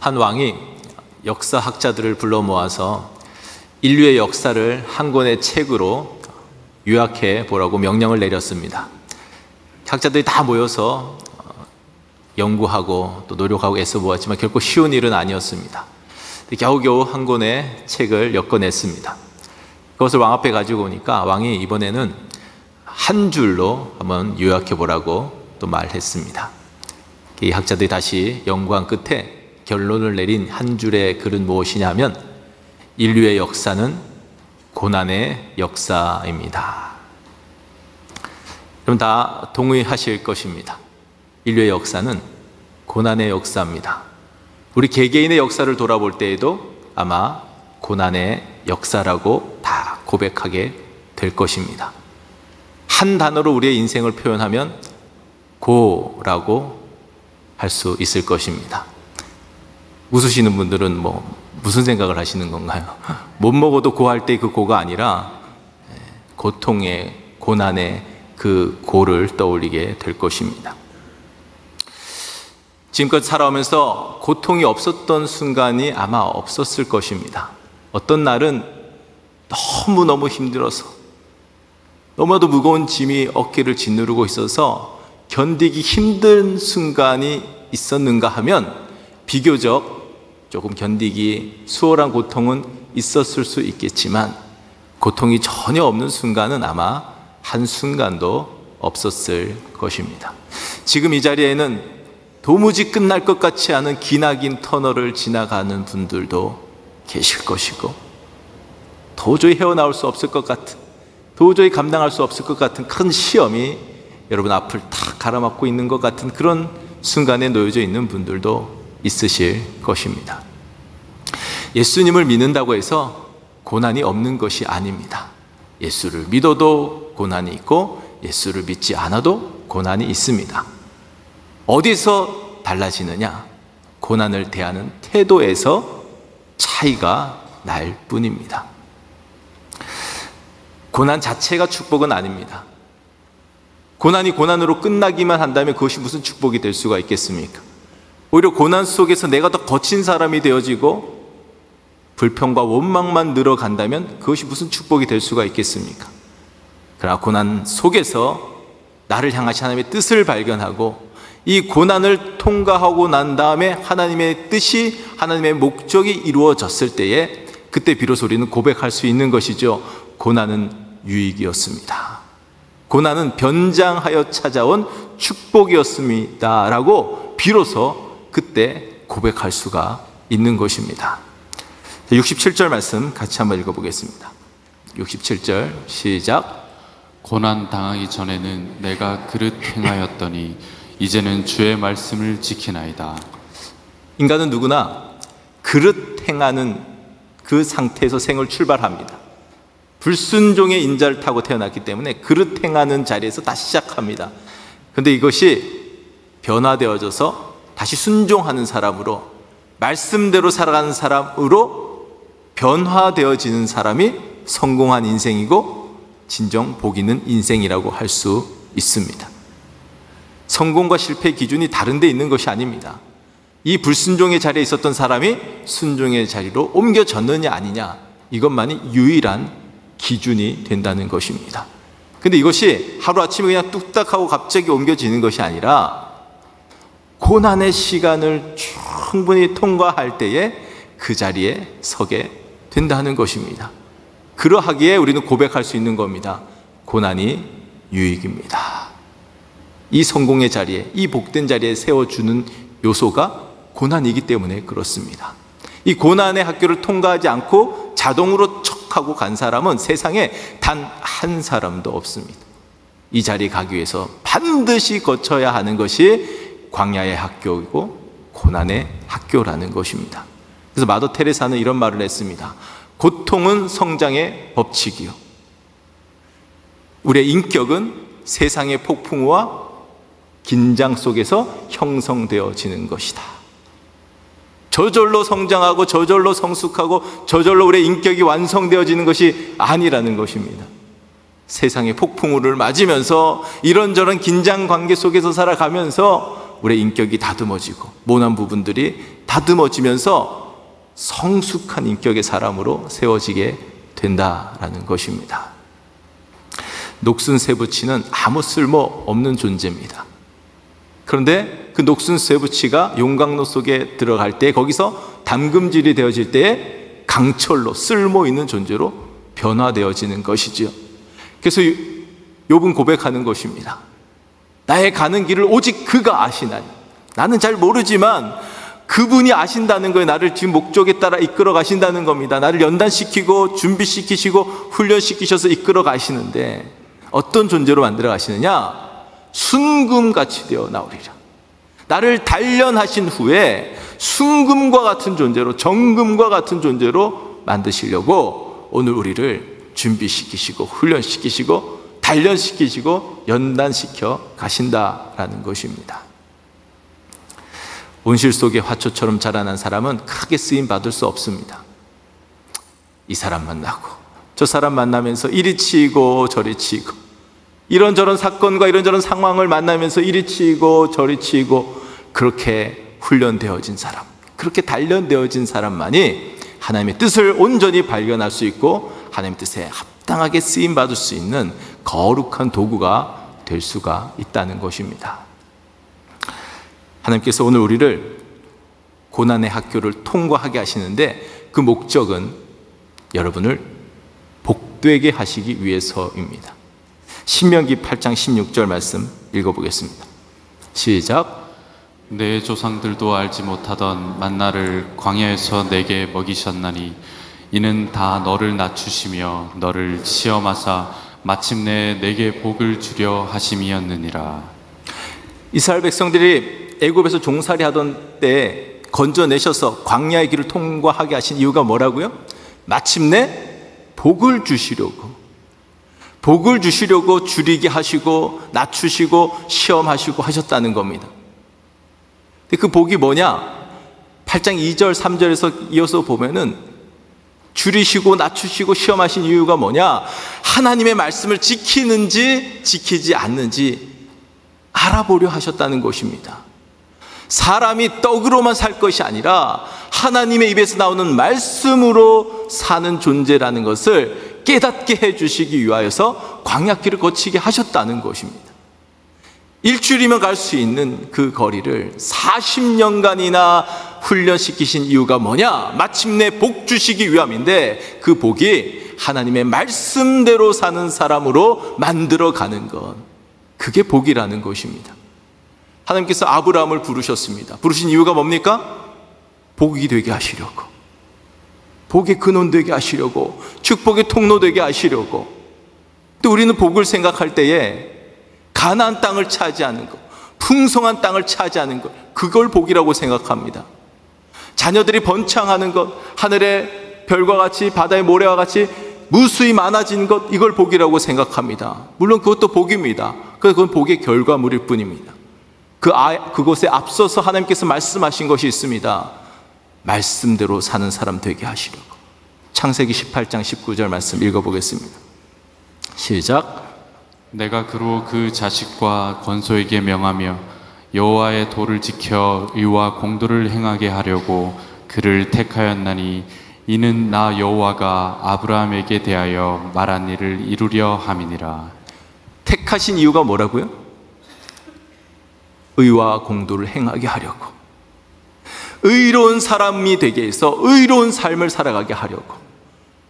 한 왕이 역사학자들을 불러 모아서 인류의 역사를 한 권의 책으로 요약해 보라고 명령을 내렸습니다. 학자들이 다 모여서 연구하고 또 노력하고 애써 모았지만 결코 쉬운 일은 아니었습니다. 겨우겨우 한 권의 책을 엮어냈습니다. 그것을 왕 앞에 가지고 오니까 왕이 이번에는 한 줄로 한번 요약해 보라고 또 말했습니다. 이 학자들이 다시 연구한 끝에 결론을 내린 한 줄의 글은 무엇이냐면 인류의 역사는 고난의 역사입니다. 여러분 다 동의하실 것입니다. 인류의 역사는 고난의 역사입니다. 우리 개개인의 역사를 돌아볼 때에도 아마 고난의 역사라고 다 고백하게 될 것입니다. 한 단어로 우리의 인생을 표현하면 고라고 할 수 있을 것입니다. 웃으시는 분들은 무슨 생각을 하시는 건가요? 못 먹어도 고할 때 그 고가 아니라 고통의, 고난의 그 고를 떠올리게 될 것입니다. 지금껏 살아오면서 고통이 없었던 순간이 아마 없었을 것입니다. 어떤 날은 너무너무 힘들어서 너무나도 무거운 짐이 어깨를 짓누르고 있어서 견디기 힘든 순간이 있었는가 하면 비교적 조금 견디기 수월한 고통은 있었을 수 있겠지만 고통이 전혀 없는 순간은 아마 한순간도 없었을 것입니다. 지금 이 자리에는 도무지 끝날 것 같지 않은 기나긴 터널을 지나가는 분들도 계실 것이고 도저히 헤어나올 수 없을 것 같은, 도저히 감당할 수 없을 것 같은 큰 시험이 여러분 앞을 탁 가로막고 있는 것 같은 그런 순간에 놓여져 있는 분들도 있으실 것입니다. 예수님을 믿는다고 해서 고난이 없는 것이 아닙니다. 예수를 믿어도 고난이 있고 예수를 믿지 않아도 고난이 있습니다. 어디서 달라지느냐? 고난을 대하는 태도에서 차이가 날 뿐입니다. 고난 자체가 축복은 아닙니다. 고난이 고난으로 끝나기만 한다면 그것이 무슨 축복이 될 수가 있겠습니까? 오히려 고난 속에서 내가 더 거친 사람이 되어지고 불평과 원망만 늘어간다면 그것이 무슨 축복이 될 수가 있겠습니까? 그러나 고난 속에서 나를 향하신 하나님의 뜻을 발견하고 이 고난을 통과하고 난 다음에 하나님의 뜻이, 하나님의 목적이 이루어졌을 때에 그때 비로소 우리는 고백할 수 있는 것이죠. 고난은 유익이었습니다. 고난은 변장하여 찾아온 축복이었습니다 라고 비로소 그때 고백할 수가 있는 것입니다. 67절 말씀 같이 한번 읽어보겠습니다. 67절 시작. 고난 당하기 전에는 내가 그릇 행하였더니 이제는 주의 말씀을 지키나이다. 인간은 누구나 그릇 행하는 그 상태에서 생을 출발합니다. 불순종의 인자를 타고 태어났기 때문에 그릇 행하는 자리에서 다시 시작합니다. 그런데 이것이 변화되어져서 다시 순종하는 사람으로, 말씀대로 살아가는 사람으로 변화되어지는 사람이 성공한 인생이고 진정 복 있는 인생이라고 할 수 있습니다. 성공과 실패의 기준이 다른 데 있는 것이 아닙니다. 이 불순종의 자리에 있었던 사람이 순종의 자리로 옮겨졌느냐 아니냐, 이것만이 유일한 기준이 된다는 것입니다. 근데 이것이 하루아침에 그냥 뚝딱하고 갑자기 옮겨지는 것이 아니라 고난의 시간을 충분히 통과할 때에 그 자리에 서게 된다는 것입니다. 그러하기에 우리는 고백할 수 있는 겁니다. 고난이 유익입니다. 이 성공의 자리에, 이 복된 자리에 세워주는 요소가 고난이기 때문에 그렇습니다. 이 고난의 학교를 통과하지 않고 자동으로 척하고 간 사람은 세상에 단 한 사람도 없습니다. 이 자리에 가기 위해서 반드시 거쳐야 하는 것이 광야의 학교이고 고난의 학교라는 것입니다. 그래서 마더 테레사는 이런 말을 했습니다. 고통은 성장의 법칙이요, 우리의 인격은 세상의 폭풍우와 긴장 속에서 형성되어지는 것이다. 저절로 성장하고 저절로 성숙하고 저절로 우리의 인격이 완성되어지는 것이 아니라는 것입니다. 세상의 폭풍우를 맞으면서 이런저런 긴장 관계 속에서 살아가면서 우리의 인격이 다듬어지고 모난 부분들이 다듬어지면서 성숙한 인격의 사람으로 세워지게 된다라는 것입니다. 녹슨 쇠붙이는 아무 쓸모 없는 존재입니다. 그런데 그 녹슨 쇠붙이가 용광로 속에 들어갈 때, 거기서 담금질이 되어질 때에 강철로 쓸모 있는 존재로 변화되어지는 것이지요. 그래서 욥은 고백하는 것입니다. 나의 가는 길을 오직 그가 아시나니. 나는 잘 모르지만 그분이 아신다는 거예요. 나를 지금 목적에 따라 이끌어 가신다는 겁니다. 나를 연단시키고 준비시키시고 훈련시키셔서 이끌어 가시는데 어떤 존재로 만들어 가시느냐? 순금같이 되어 나오리라. 나를 단련하신 후에 순금과 같은 존재로, 정금과 같은 존재로 만드시려고 오늘 우리를 준비시키시고 훈련시키시고 단련시키시고 연단시켜 가신다라는 것입니다. 온실 속의 화초처럼 자라난 사람은 크게 쓰임 받을 수 없습니다. 이 사람 만나고 저 사람 만나면서 이리 치이고 저리 치이고, 이런저런 사건과 이런저런 상황을 만나면서 이리 치이고 저리 치이고, 그렇게 훈련되어진 사람, 그렇게 단련되어진 사람만이 하나님의 뜻을 온전히 발견할 수 있고 하나님의 뜻에 합당하게 쓰임받을 수 있는 거룩한 도구가 될 수가 있다는 것입니다. 하나님께서 오늘 우리를 고난의 학교를 통과하게 하시는데 그 목적은 여러분을 복되게 하시기 위해서입니다. 신명기 8장 16절 말씀 읽어보겠습니다. 시작. 내 조상들도 알지 못하던 만나를 광야에서 내게 먹이셨나니 이는 다 너를 낮추시며 너를 시험하사 마침내 내게 복을 주려 하심이었느니라. 이스라엘 백성들이 애굽에서 종살이 하던 때에 건져내셔서 광야의 길을 통과하게 하신 이유가 뭐라고요? 마침내 복을 주시려고, 복을 주시려고 줄이게 하시고 낮추시고 시험하시고 하셨다는 겁니다. 근데 그 복이 뭐냐? 8장 2절 3절에서 이어서 보면은 줄이시고 낮추시고 시험하신 이유가 뭐냐? 하나님의 말씀을 지키는지 지키지 않는지 알아보려 하셨다는 것입니다. 사람이 떡으로만 살 것이 아니라 하나님의 입에서 나오는 말씀으로 사는 존재라는 것을 깨닫게 해주시기 위하여서 광야길을 거치게 하셨다는 것입니다. 일주일이면 갈 수 있는 그 거리를 40년간이나 훈련시키신 이유가 뭐냐? 마침내 복 주시기 위함인데 그 복이 하나님의 말씀대로 사는 사람으로 만들어가는 것, 그게 복이라는 것입니다. 하나님께서 아브라함을 부르셨습니다. 부르신 이유가 뭡니까? 복이 되게 하시려고, 복의 근원 되게 하시려고, 축복의 통로 되게 하시려고. 또 우리는 복을 생각할 때에 가나안 땅을 차지하는 것, 풍성한 땅을 차지하는 것, 그걸 복이라고 생각합니다. 자녀들이 번창하는 것, 하늘의 별과 같이 바다의 모래와 같이 무수히 많아진 것, 이걸 복이라고 생각합니다. 물론 그것도 복입니다. 그건 복의 결과물일 뿐입니다. 그곳에 앞서서 하나님께서 말씀하신 것이 있습니다. 말씀대로 사는 사람 되게 하시려고. 창세기 18장 19절 말씀 읽어보겠습니다. 시작. 내가 그로 그 자식과 건소에게 명하며 여호와의 도를 지켜 의와 공도를 행하게 하려고 그를 택하였나니 이는 나 여호와가 아브라함에게 대하여 말한 일을 이루려 함이니라. 택하신 이유가 뭐라고요? 의와 공도를 행하게 하려고, 의로운 사람이 되게 해서 의로운 삶을 살아가게 하려고,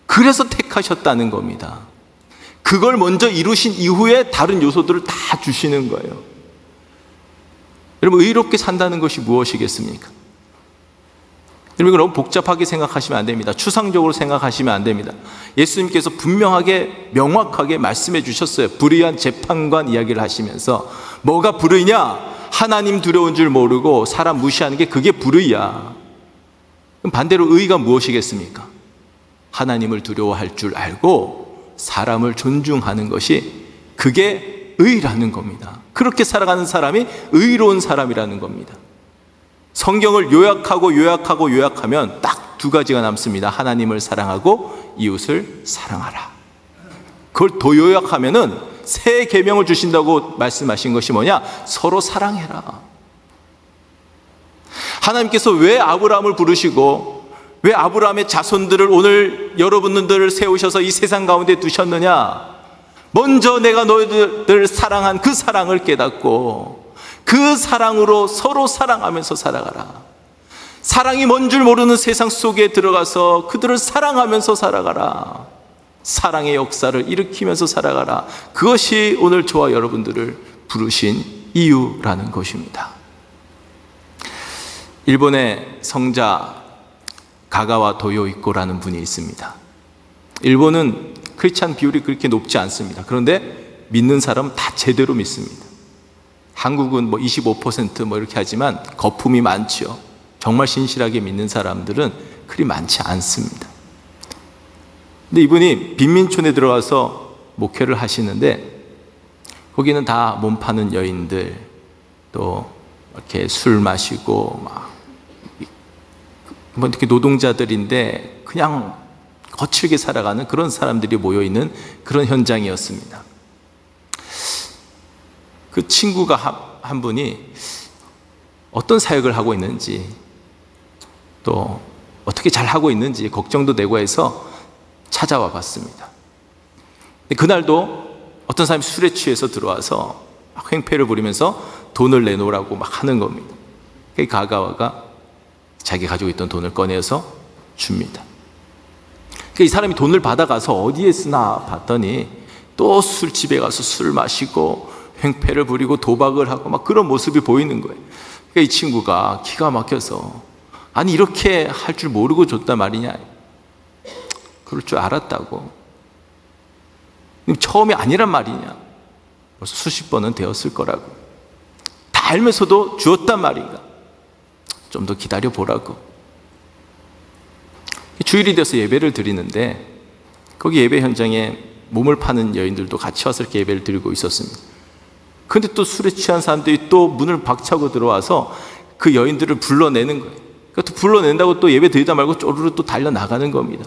그래서 택하셨다는 겁니다. 그걸 먼저 이루신 이후에 다른 요소들을 다 주시는 거예요. 여러분, 의롭게 산다는 것이 무엇이겠습니까? 여러분, 너무 복잡하게 생각하시면 안 됩니다. 추상적으로 생각하시면 안 됩니다. 예수님께서 분명하게 명확하게 말씀해 주셨어요. 불의한 재판관 이야기를 하시면서 뭐가 불의냐? 하나님 두려운 줄 모르고 사람 무시하는 게 그게 불의야. 그럼 반대로 의가 무엇이겠습니까? 하나님을 두려워할 줄 알고 사람을 존중하는 것이, 그게 의라는 겁니다. 그렇게 살아가는 사람이 의로운 사람이라는 겁니다. 성경을 요약하면 딱 두 가지가 남습니다. 하나님을 사랑하고 이웃을 사랑하라. 그걸 더 요약하면은 새 계명을 주신다고 말씀하신 것이 뭐냐? 서로 사랑해라. 하나님께서 왜 아브라함을 부르시고 왜 아브라함의 자손들을 오늘 여러분들을 세우셔서 이 세상 가운데 두셨느냐? 먼저 내가 너희들을 사랑한 그 사랑을 깨닫고 그 사랑으로 서로 사랑하면서 살아가라. 사랑이 뭔 줄 모르는 세상 속에 들어가서 그들을 사랑하면서 살아가라. 사랑의 역사를 일으키면서 살아가라. 그것이 오늘 저와 여러분들을 부르신 이유라는 것입니다. 일본의 성자 가가와 도요이코라는 분이 있습니다. 일본은 크리스찬 비율이 그렇게 높지 않습니다. 그런데 믿는 사람은 다 제대로 믿습니다. 한국은 25% 이렇게 하지만 거품이 많죠. 정말 신실하게 믿는 사람들은 그리 많지 않습니다. 근데 이분이 빈민촌에 들어가서 목회를 하시는데 거기는 다 몸 파는 여인들, 또 이렇게 술 마시고 이렇게 노동자들인데 그냥 거칠게 살아가는 그런 사람들이 모여있는 그런 현장이었습니다. 그 친구가 한 분이 어떤 사역을 하고 있는지 또 어떻게 잘 하고 있는지 걱정도 되고 해서 찾아와 봤습니다. 그날도 어떤 사람이 술에 취해서 들어와서 막 횡패를 부리면서 돈을 내놓으라고 막 하는 겁니다. 가가와가 자기 가지고 있던 돈을 꺼내서 줍니다. 이 사람이 돈을 받아가서 어디에 쓰나 봤더니 또 술집에 가서 술 마시고 횡패를 부리고 도박을 하고 막 그런 모습이 보이는 거예요. 이 친구가 기가 막혀서 아니 이렇게 할 줄 모르고 줬단 말이냐. 그럴 줄 알았다고. 처음이 아니란 말이냐. 벌써 수십 번은 되었을 거라고. 다 알면서도 주었단 말인가. 좀 더 기다려 보라고. 주일이 돼서 예배를 드리는데 거기 예배 현장에 몸을 파는 여인들도 같이 와서 이렇게 예배를 드리고 있었습니다. 그런데 또 술에 취한 사람들이 또 문을 박차고 들어와서 그 여인들을 불러내는 거예요. 그러니까 또 불러낸다고 또 예배 드리다 말고 쪼르르 또 달려나가는 겁니다.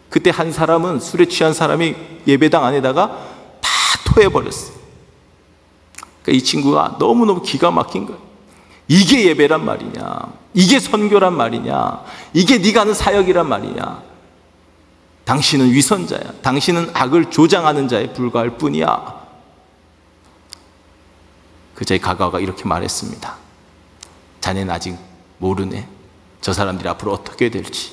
그때 한 사람은 술에 취한 사람이 예배당 안에다가 다 토해버렸어요. 그러니까 이 친구가 너무너무 기가 막힌 거예요. 이게 예배란 말이냐, 이게 선교란 말이냐, 이게 네가 하는 사역이란 말이냐. 당신은 위선자야. 당신은 악을 조장하는 자에 불과할 뿐이야. 그자의 가가가 이렇게 말했습니다. 자네는 아직 모르네. 저 사람들이 앞으로 어떻게 될지.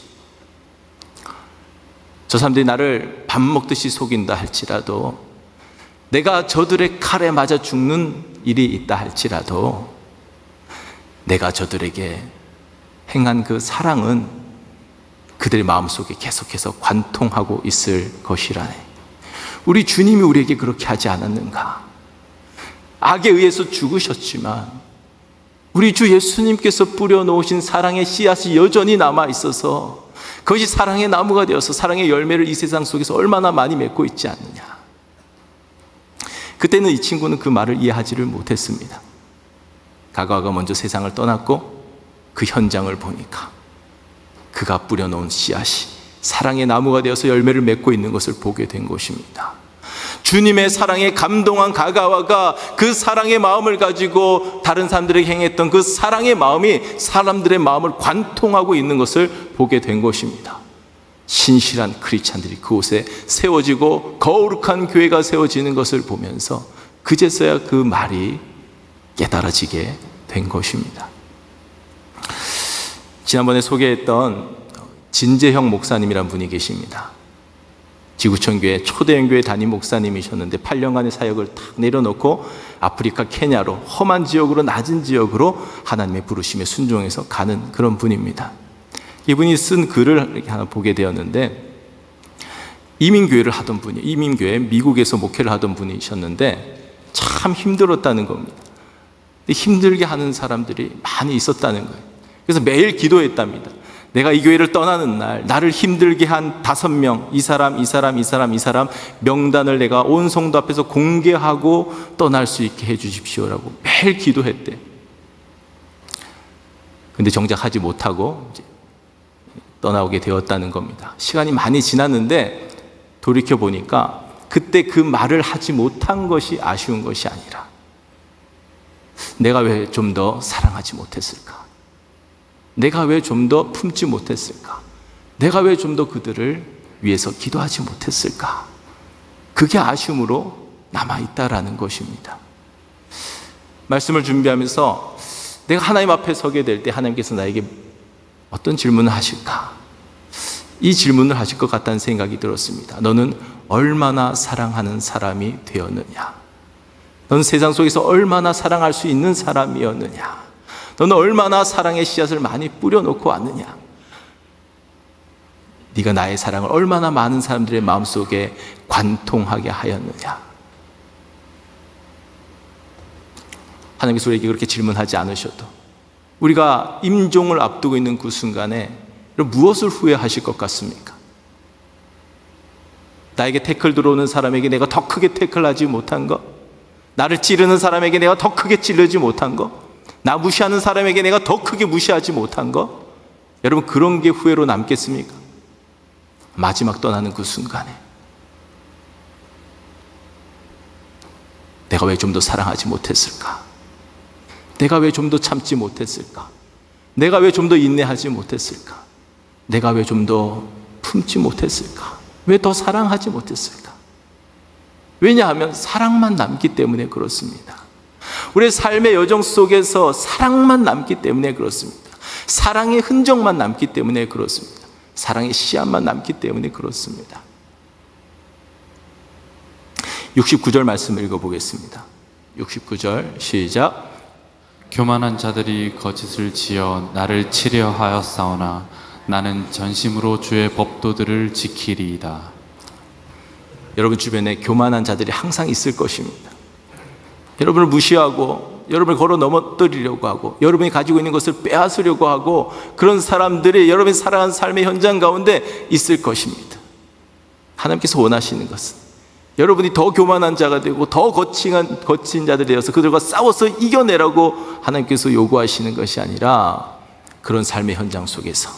저 사람들이 나를 밥 먹듯이 속인다 할지라도, 내가 저들의 칼에 맞아 죽는 일이 있다 할지라도 내가 저들에게 행한 그 사랑은 그들의 마음속에 계속해서 관통하고 있을 것이라네. 우리 주님이 우리에게 그렇게 하지 않았는가? 악에 의해서 죽으셨지만 우리 주 예수님께서 뿌려놓으신 사랑의 씨앗이 여전히 남아있어서 그것이 사랑의 나무가 되어서 사랑의 열매를 이 세상 속에서 얼마나 많이 맺고 있지 않느냐. 그때는 이 친구는 그 말을 이해하지를 못했습니다. 가가가 먼저 세상을 떠났고 그 현장을 보니까 그가 뿌려놓은 씨앗이 사랑의 나무가 되어서 열매를 맺고 있는 것을 보게 된 것입니다. 주님의 사랑에 감동한 가가와가 그 사랑의 마음을 가지고 다른 사람들에게 행했던 그 사랑의 마음이 사람들의 마음을 관통하고 있는 것을 보게 된 것입니다. 신실한 크리스찬들이 그곳에 세워지고 거룩한 교회가 세워지는 것을 보면서 그제서야 그 말이 깨달아지게 된 것입니다. 지난번에 소개했던 진재형 목사님이란 분이 계십니다. 지구촌교회 초대형교회 담임 목사님이셨는데 8년간의 사역을 탁 내려놓고 아프리카 케냐로 험한 지역으로 낮은 지역으로 하나님의 부르심에 순종해서 가는 그런 분입니다. 이분이 쓴 글을 이렇게 하나 보게 되었는데, 이민교회를 하던 분이, 이민교회 미국에서 목회를 하던 분이셨는데 참 힘들었다는 겁니다. 힘들게 하는 사람들이 많이 있었다는 거예요. 그래서 매일 기도했답니다. 내가 이 교회를 떠나는 날 나를 힘들게 한 5명, 이 사람 명단을 내가 온 성도 앞에서 공개하고 떠날 수 있게 해주십시오라고 매일 기도했대. 근데 정작 하지 못하고 이제 떠나오게 되었다는 겁니다. 시간이 많이 지났는데 돌이켜보니까 그때 그 말을 하지 못한 것이 아쉬운 것이 아니라 내가 왜 좀 더 사랑하지 못했을까? 내가 왜 좀 더 품지 못했을까? 내가 왜 좀 더 그들을 위해서 기도하지 못했을까? 그게 아쉬움으로 남아있다라는 것입니다. 말씀을 준비하면서 내가 하나님 앞에 서게 될 때 하나님께서 나에게 어떤 질문을 하실까? 이 질문을 하실 것 같다는 생각이 들었습니다. 너는 얼마나 사랑하는 사람이 되었느냐? 너는 세상 속에서 얼마나 사랑할 수 있는 사람이었느냐? 너는 얼마나 사랑의 씨앗을 많이 뿌려놓고 왔느냐? 네가 나의 사랑을 얼마나 많은 사람들의 마음속에 관통하게 하였느냐? 하나님께서 우리에게 그렇게 질문하지 않으셔도 우리가 임종을 앞두고 있는 그 순간에 무엇을 후회하실 것 같습니까? 나에게 태클 들어오는 사람에게 내가 더 크게 태클하지 못한 것, 나를 찌르는 사람에게 내가 더 크게 찌르지 못한 것, 나 무시하는 사람에게 내가 더 크게 무시하지 못한 것, 여러분 그런 게 후회로 남겠습니까? 마지막 떠나는 그 순간에 내가 왜 좀 더 사랑하지 못했을까? 내가 왜 좀 더 참지 못했을까? 내가 왜 좀 더 인내하지 못했을까? 내가 왜 좀 더 품지 못했을까? 왜 더 사랑하지 못했을까? 왜냐하면 사랑만 남기 때문에 그렇습니다. 우리의 삶의 여정 속에서 사랑만 남기 때문에 그렇습니다. 사랑의 흔적만 남기 때문에 그렇습니다. 사랑의 씨앗만 남기 때문에 그렇습니다. 69절 말씀 읽어보겠습니다. 69절 시작. 교만한 자들이 거짓을 지어 나를 치려 하였사오나 나는 전심으로 주의 법도들을 지키리이다. 여러분 주변에 교만한 자들이 항상 있을 것입니다. 여러분을 무시하고 여러분을 걸어 넘어뜨리려고 하고 여러분이 가지고 있는 것을 빼앗으려고 하고 그런 사람들이 여러분이 살아가는 삶의 현장 가운데 있을 것입니다. 하나님께서 원하시는 것은 여러분이 더 교만한 자가 되고 더 거친 자들이 되어서 그들과 싸워서 이겨내라고 하나님께서 요구하시는 것이 아니라 그런 삶의 현장 속에서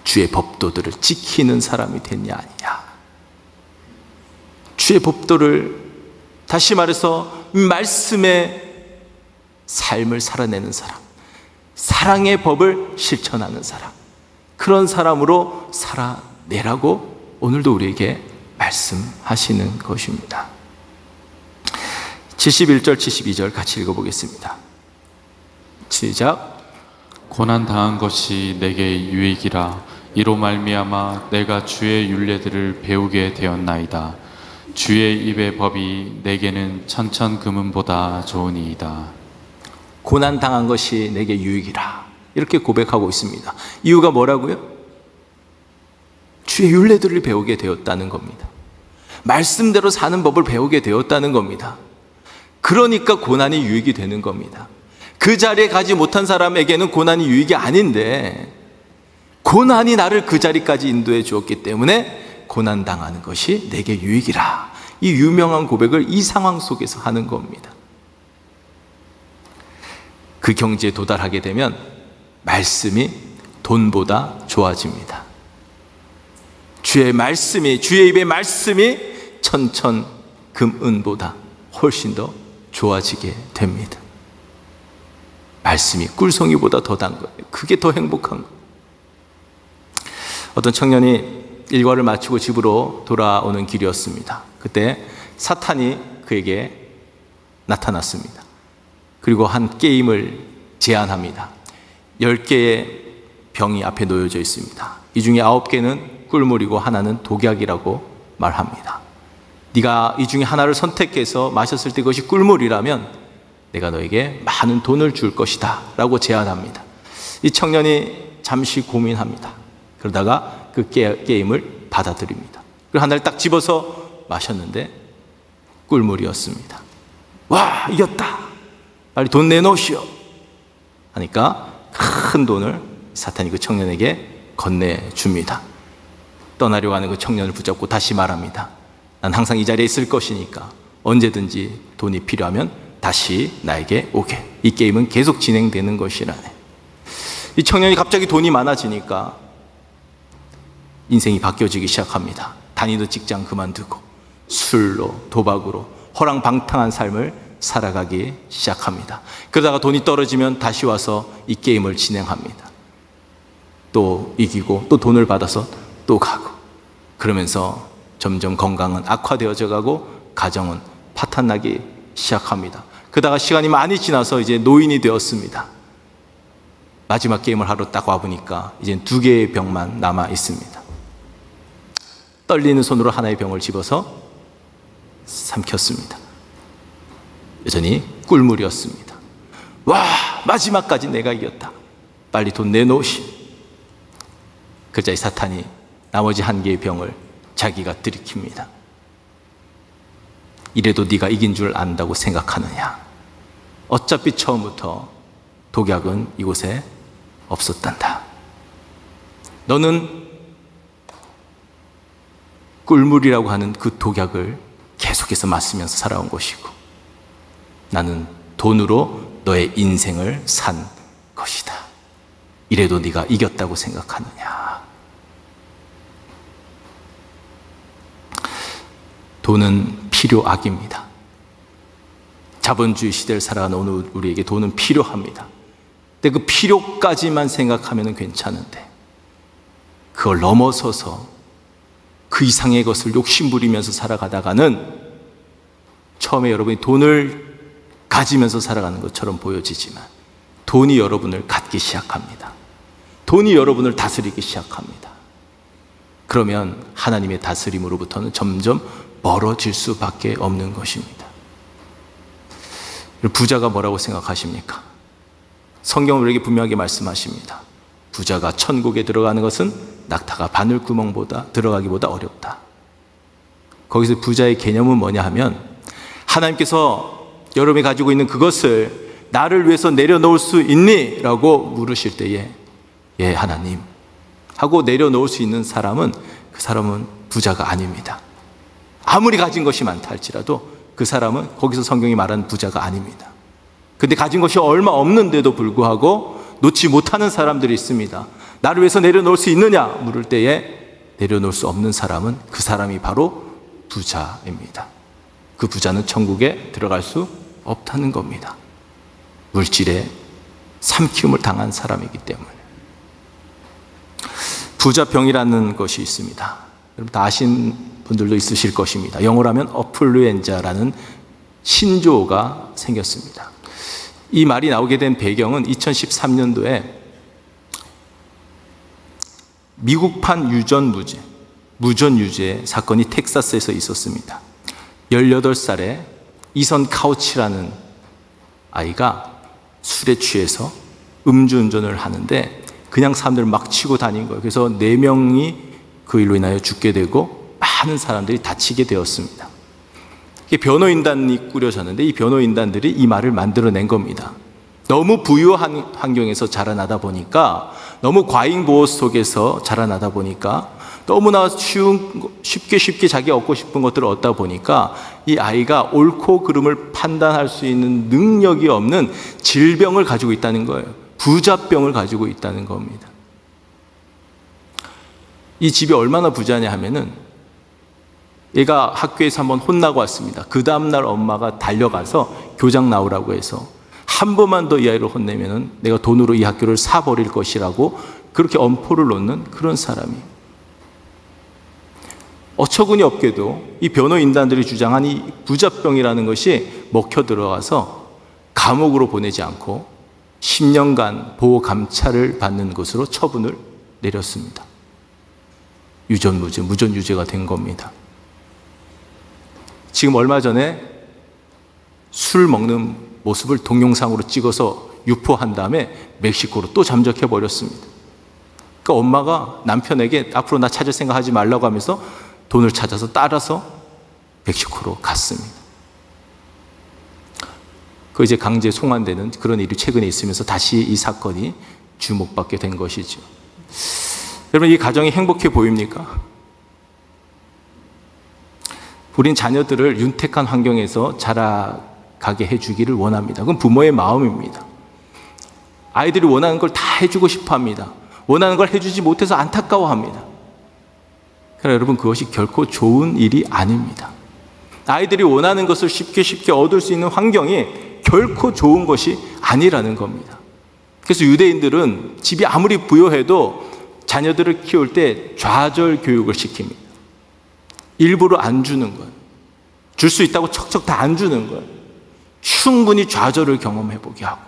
주의 법도들을 지키는 사람이 됐냐 아니냐. 주의 법도를, 다시 말해서 말씀의 삶을 살아내는 사람, 사랑의 법을 실천하는 사람, 그런 사람으로 살아내라고 오늘도 우리에게 말씀하시는 것입니다. 71절 72절 같이 읽어보겠습니다. 시작. 고난 당한 것이 내게 유익이라. 이로 말미암아 내가 주의 율례들을 배우게 되었나이다. 주의 입의 법이 내게는 천천 금은보다 좋으니이다. 고난 당한 것이 내게 유익이라, 이렇게 고백하고 있습니다. 이유가 뭐라고요? 주의 율례들을 배우게 되었다는 겁니다. 말씀대로 사는 법을 배우게 되었다는 겁니다. 그러니까 고난이 유익이 되는 겁니다. 그 자리에 가지 못한 사람에게는 고난이 유익이 아닌데 고난이 나를 그 자리까지 인도해 주었기 때문에 고난 당하는 것이 내게 유익이라. 이 유명한 고백을 이 상황 속에서 하는 겁니다. 그 경지에 도달하게 되면 말씀이 돈보다 좋아집니다. 주의 말씀이, 주의 입의 말씀이 천천 금은보다 훨씬 더 좋아지게 됩니다. 말씀이 꿀송이보다 더 단 거예요. 그게 더 행복한 거예요. 어떤 청년이 일과를 마치고 집으로 돌아오는 길이었습니다. 그때 사탄이 그에게 나타났습니다. 그리고 한 게임을 제안합니다. 10개의 병이 앞에 놓여져 있습니다. 이 중에 9개는 꿀물이고 하나는 독약이라고 말합니다. 네가 이 중에 하나를 선택해서 마셨을 때 그것이 꿀물이라면 내가 너에게 많은 돈을 줄 것이다 라고 제안합니다. 이 청년이 잠시 고민합니다. 그러다가 그 게임을 받아들입니다. 그리고 하나를 딱 집어서 마셨는데 꿀물이었습니다. 와, 이겼다, 빨리 돈 내놓으시오 하니까 큰 돈을 사탄이 그 청년에게 건네줍니다. 떠나려고 하는 그 청년을 붙잡고 다시 말합니다. 난 항상 이 자리에 있을 것이니까 언제든지 돈이 필요하면 다시 나에게 오게. 이 게임은 계속 진행되는 것이라네. 이 청년이 갑자기 돈이 많아지니까 인생이 바뀌어지기 시작합니다. 다니던 직장 그만두고 술로, 도박으로 허랑방탕한 삶을 살아가기 시작합니다. 그러다가 돈이 떨어지면 다시 와서 이 게임을 진행합니다. 또 이기고 또 돈을 받아서 또 가고, 그러면서 점점 건강은 악화되어져 가고 가정은 파탄나기 시작합니다. 그러다가 시간이 많이 지나서 이제 노인이 되었습니다. 마지막 게임을 하러 딱 와보니까 이제 2개의 병만 남아 있습니다. 떨리는 손으로 하나의 병을 집어서 삼켰습니다. 여전히 꿀물이었습니다. 와, 마지막까지 내가 이겼다. 빨리 돈 내놓으시. 그러자 이 사탄이 나머지 1개의 병을 자기가 들이킵니다. 이래도 네가 이긴 줄 안다고 생각하느냐? 어차피 처음부터 독약은 이곳에 없었단다. 너는 꿀물이라고 하는 그 독약을 계속해서 마시면서 살아온 것이고, 나는 돈으로 너의 인생을 산 것이다. 이래도 네가 이겼다고 생각하느냐? 돈은 필요악입니다. 자본주의 시대를 살아가는 오늘 우리에게 돈은 필요합니다. 근데 그 필요까지만 생각하면 괜찮은데, 그걸 넘어서서 그 이상의 것을 욕심부리면서 살아가다가는 처음에 여러분이 돈을 가지면서 살아가는 것처럼 보여지지만 돈이 여러분을 갖기 시작합니다. 돈이 여러분을 다스리기 시작합니다. 그러면 하나님의 다스림으로부터는 점점 멀어질 수밖에 없는 것입니다. 부자가 뭐라고 생각하십니까? 성경은 우리에게 분명하게 말씀하십니다. 부자가 천국에 들어가는 것은 낙타가 바늘구멍보다 들어가기보다 어렵다. 거기서 부자의 개념은 뭐냐 하면, 하나님께서 여러분이 가지고 있는 그것을 나를 위해서 내려놓을 수 있니? 라고 물으실 때에 예, 하나님 하고 내려놓을 수 있는 사람은, 그 사람은 부자가 아닙니다. 아무리 가진 것이 많다 할지라도 그 사람은 거기서 성경이 말하는 부자가 아닙니다. 근데 가진 것이 얼마 없는데도 불구하고 놓지 못하는 사람들이 있습니다. 나를 위해서 내려놓을 수 있느냐 물을 때에 내려놓을 수 없는 사람은 그 사람이 바로 부자입니다. 그 부자는 천국에 들어갈 수 없다는 겁니다. 물질에 삼키움을 당한 사람이기 때문에. 부자병이라는 것이 있습니다. 여러분 다 아시는 분들도 있으실 것입니다. 영어로 하면 어플루엔자라는 신조어가 생겼습니다. 이 말이 나오게 된 배경은 2013년도에 미국판 무전유죄 사건이 텍사스에서 있었습니다. 18살의 이선 카우치라는 아이가 술에 취해서 음주운전을 하는데 그냥 사람들을 막 치고 다닌 거예요. 그래서 4명이 그 일로 인하여 죽게 되고 많은 사람들이 다치게 되었습니다. 변호인단이 꾸려졌는데 이 변호인단들이 이 말을 만들어낸 겁니다. 너무 부유한 환경에서 자라나다 보니까, 너무 과잉보호 속에서 자라나다 보니까, 너무나 쉽게 자기가 얻고 싶은 것들을 얻다 보니까 이 아이가 옳고 그름을 판단할 수 있는 능력이 없는 질병을 가지고 있다는 거예요. 부자병을 가지고 있다는 겁니다. 이 집이 얼마나 부자냐 하면은, 얘가 학교에서 한번 혼나고 왔습니다. 그 다음날 엄마가 달려가서 교장 나오라고 해서 한 번만 더 이 아이를 혼내면은 내가 돈으로 이 학교를 사버릴 것이라고 그렇게 엄포를 놓는 그런 사람이. 어처구니 없게도 이 변호인단들이 주장한 이 부자병이라는 것이 먹혀 들어가서 감옥으로 보내지 않고 10년간 보호 감찰을 받는 것으로 처분을 내렸습니다. 무전유죄가 된 겁니다. 지금 얼마 전에 술 먹는 모습을 동영상으로 찍어서 유포한 다음에 멕시코로 또 잠적해 버렸습니다. 그러니까 엄마가 남편에게 앞으로 나 찾을 생각하지 말라고 하면서 돈을 찾아서 따라서 멕시코로 갔습니다. 그 이제 강제 송환되는 그런 일이 최근에 있으면서 다시 이 사건이 주목받게 된 것이죠. 여러분, 이 가정이 행복해 보입니까? 우린 자녀들을 윤택한 환경에서 자라가게 해주기를 원합니다. 그건 부모의 마음입니다. 아이들이 원하는 걸 다 해주고 싶어 합니다. 원하는 걸 해주지 못해서 안타까워합니다. 그러나 여러분, 그것이 결코 좋은 일이 아닙니다. 아이들이 원하는 것을 쉽게 얻을 수 있는 환경이 결코 좋은 것이 아니라는 겁니다. 그래서 유대인들은 집이 아무리 부유해도 자녀들을 키울 때 좌절 교육을 시킵니다. 일부러 안 주는 것, 줄 수 있다고 척척 다 안 주는 것, 충분히 좌절을 경험해보게 하고,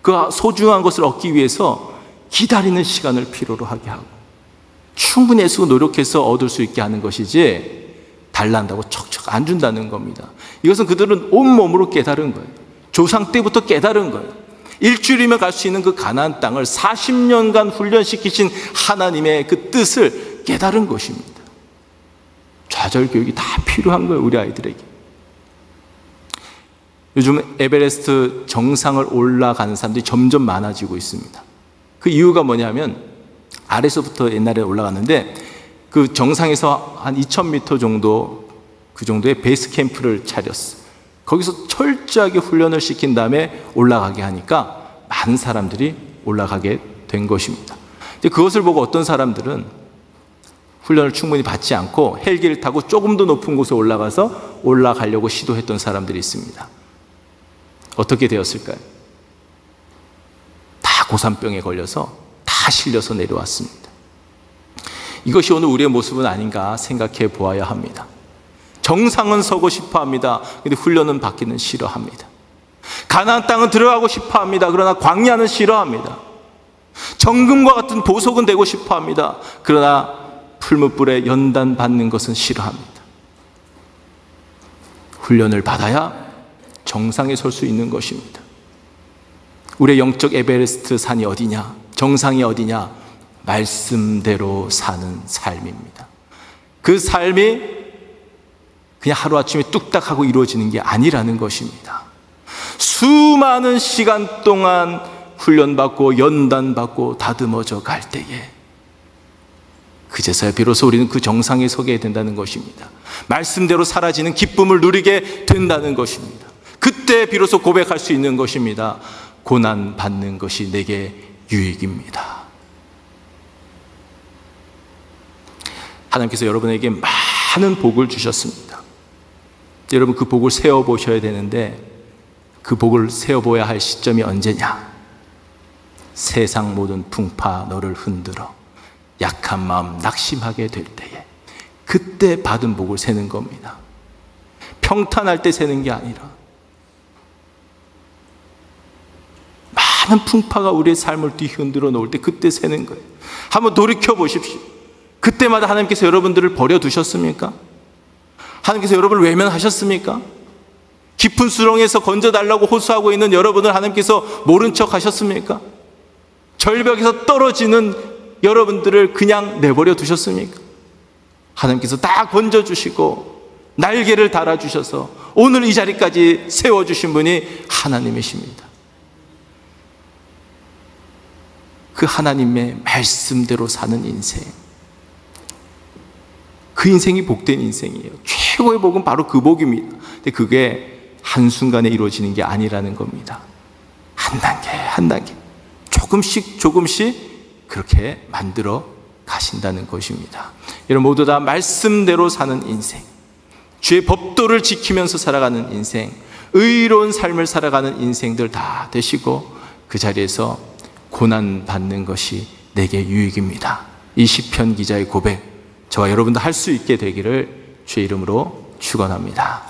그 소중한 것을 얻기 위해서 기다리는 시간을 필요로 하게 하고, 충분히 애쓰고 노력해서 얻을 수 있게 하는 것이지 달란다고 척척 안 준다는 겁니다. 이것은 그들은 온몸으로 깨달은 거예요. 조상 때부터 깨달은 거예요. 일주일이면 갈 수 있는 그 가나안 땅을 40년간 훈련시키신 하나님의 그 뜻을 깨달은 것입니다. 좌절 교육이 다 필요한 거예요, 우리 아이들에게. 요즘 에베레스트 정상을 올라가는 사람들이 점점 많아지고 있습니다. 그 이유가 뭐냐면, 아래서부터 옛날에 올라갔는데 그 정상에서 한 2000m 정도, 그 정도의 베이스 캠프를 차렸어. 거기서 철저하게 훈련을 시킨 다음에 올라가게 하니까 많은 사람들이 올라가게 된 것입니다. 근데 그것을 보고 어떤 사람들은 훈련을 충분히 받지 않고 헬기를 타고 조금 더 높은 곳에 올라가서 올라가려고 시도했던 사람들이 있습니다. 어떻게 되었을까요? 다 고산병에 걸려서 다 실려서 내려왔습니다. 이것이 오늘 우리의 모습은 아닌가 생각해 보아야 합니다. 정상은 서고 싶어 합니다. 그런데 훈련은 받기는 싫어합니다. 가나안 땅은 들어가고 싶어 합니다. 그러나 광야는 싫어합니다. 정금과 같은 보석은 되고 싶어 합니다. 그러나 풀무불에 연단 받는 것은 싫어합니다. 훈련을 받아야 정상에 설 수 있는 것입니다. 우리의 영적 에베레스트 산이 어디냐? 정상이 어디냐? 말씀대로 사는 삶입니다. 그 삶이 그냥 하루아침에 뚝딱하고 이루어지는 게 아니라는 것입니다. 수많은 시간 동안 훈련받고 연단받고 다듬어져 갈 때에 그제서야 비로소 우리는 그 정상에 서게 된다는 것입니다. 말씀대로 사라지는 기쁨을 누리게 된다는 것입니다. 그때 비로소 고백할 수 있는 것입니다. 고난 받는 것이 내게 유익입니다. 하나님께서 여러분에게 많은 복을 주셨습니다. 여러분 그 복을 세어보셔야 되는데, 그 복을 세어보아야 할 시점이 언제냐? 세상 모든 풍파 너를 흔들어 약한 마음 낙심하게 될 때에, 그때 받은 복을 세는 겁니다. 평탄할 때 세는 게 아니라 많은 풍파가 우리의 삶을 뒤흔들어 놓을 때 그때 세는 거예요. 한번 돌이켜 보십시오. 그때마다 하나님께서 여러분들을 버려두셨습니까? 하나님께서 여러분을 외면하셨습니까? 깊은 수렁에서 건져달라고 호소하고 있는 여러분을 하나님께서 모른 척 하셨습니까? 절벽에서 떨어지는 여러분들을 그냥 내버려 두셨습니까? 하나님께서 다 건져주시고 날개를 달아주셔서 오늘 이 자리까지 세워주신 분이 하나님이십니다. 그 하나님의 말씀대로 사는 인생, 그 인생이 복된 인생이에요. 최고의 복은 바로 그 복입니다. 근데 그게 한순간에 이루어지는 게 아니라는 겁니다. 한 단계 한 단계 조금씩 그렇게 만들어 가신다는 것입니다. 여러분 모두 다 말씀대로 사는 인생, 주의 법도를 지키면서 살아가는 인생, 의로운 삶을 살아가는 인생들 다 되시고 그 자리에서 고난 받는 것이 내게 유익입니다. 이 시편 기자의 고백, 저와 여러분도 할 수 있게 되기를 주의 이름으로 축원합니다.